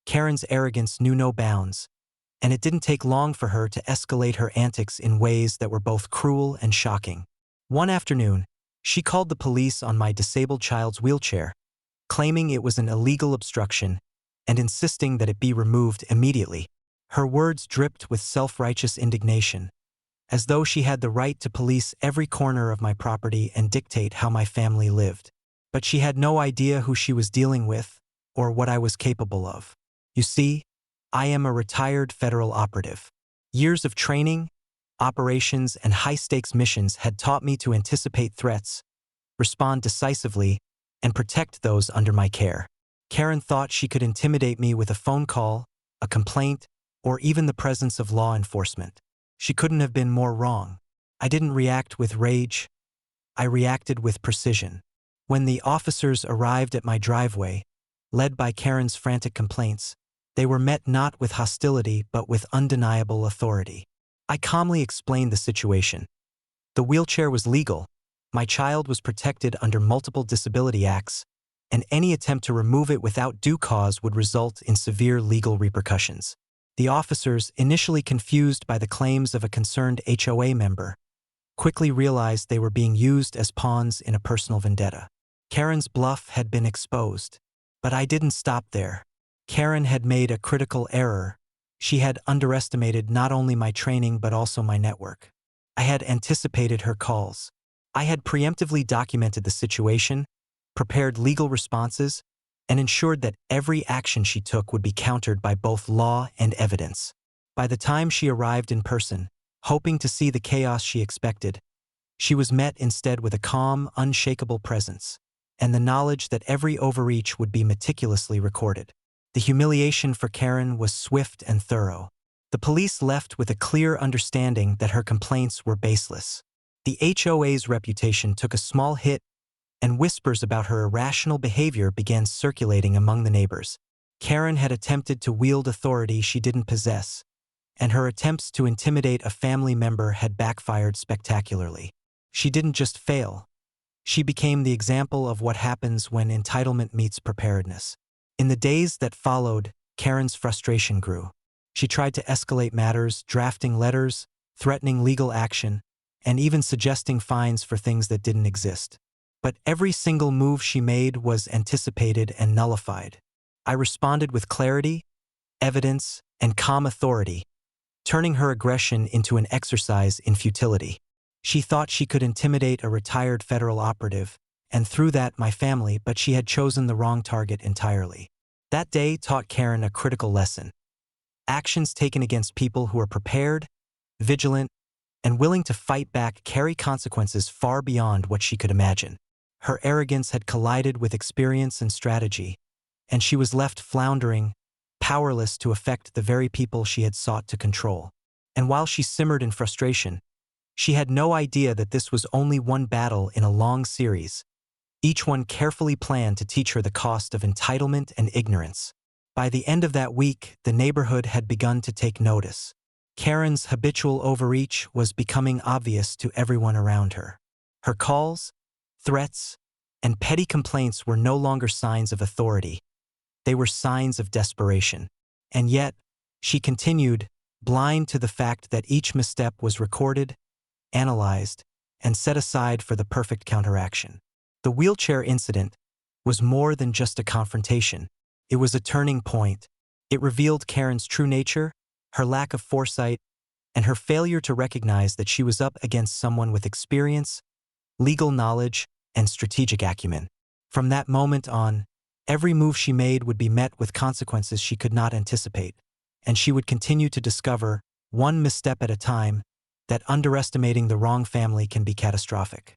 Karen's arrogance knew no bounds, and it didn't take long for her to escalate her antics in ways that were both cruel and shocking. One afternoon, she called the police on my disabled child's wheelchair, claiming it was an illegal obstruction and insisting that it be removed immediately. Her words dripped with self-righteous indignation, as though she had the right to police every corner of my property and dictate how my family lived. But she had no idea who she was dealing with or what I was capable of. You see, I am a retired federal operative. Years of training, operations, and high-stakes missions had taught me to anticipate threats, respond decisively, and protect those under my care. Karen thought she could intimidate me with a phone call, a complaint, or even the presence of law enforcement. She couldn't have been more wrong. I didn't react with rage. I reacted with precision. When the officers arrived at my driveway, led by Karen's frantic complaints, they were met not with hostility but with undeniable authority. I calmly explained the situation. The wheelchair was legal, my child was protected under multiple disability acts, and any attempt to remove it without due cause would result in severe legal repercussions. The officers, initially confused by the claims of a concerned HOA member, quickly realized they were being used as pawns in a personal vendetta. Karen's bluff had been exposed. But I didn't stop there. Karen had made a critical error. She had underestimated not only my training but also my network. I had anticipated her calls. I had preemptively documented the situation, prepared legal responses, and ensured that every action she took would be countered by both law and evidence. By the time she arrived in person, hoping to see the chaos she expected, she was met instead with a calm, unshakable presence, and the knowledge that every overreach would be meticulously recorded. The humiliation for Karen was swift and thorough. The police left with a clear understanding that her complaints were baseless. The HOA's reputation took a small hit, and whispers about her irrational behavior began circulating among the neighbors. Karen had attempted to wield authority she didn't possess, and her attempts to intimidate a family member had backfired spectacularly. She didn't just fail. She became the example of what happens when entitlement meets preparedness. In the days that followed, Karen's frustration grew. She tried to escalate matters, drafting letters, threatening legal action, and even suggesting fines for things that didn't exist. But every single move she made was anticipated and nullified. I responded with clarity, evidence, and calm authority, turning her aggression into an exercise in futility. She thought she could intimidate a retired federal operative, and through that my family, but she had chosen the wrong target entirely. That day taught Karen a critical lesson. Actions taken against people who are prepared, vigilant, and willing to fight back carry consequences far beyond what she could imagine. Her arrogance had collided with experience and strategy, and she was left floundering, powerless to affect the very people she had sought to control. And while she simmered in frustration, she had no idea that this was only one battle in a long series, each one carefully planned to teach her the cost of entitlement and ignorance. By the end of that week, the neighborhood had begun to take notice. Karen's habitual overreach was becoming obvious to everyone around her. Her calls, threats, and petty complaints were no longer signs of authority. They were signs of desperation. And yet, she continued, blind to the fact that each misstep was recorded, analyzed, and set aside for the perfect counteraction. The wheelchair incident was more than just a confrontation. It was a turning point. It revealed Karen's true nature, her lack of foresight, and her failure to recognize that she was up against someone with experience, legal knowledge, and strategic acumen. From that moment on, every move she made would be met with consequences she could not anticipate, and she would continue to discover, one misstep at a time, that underestimating the wrong family can be catastrophic.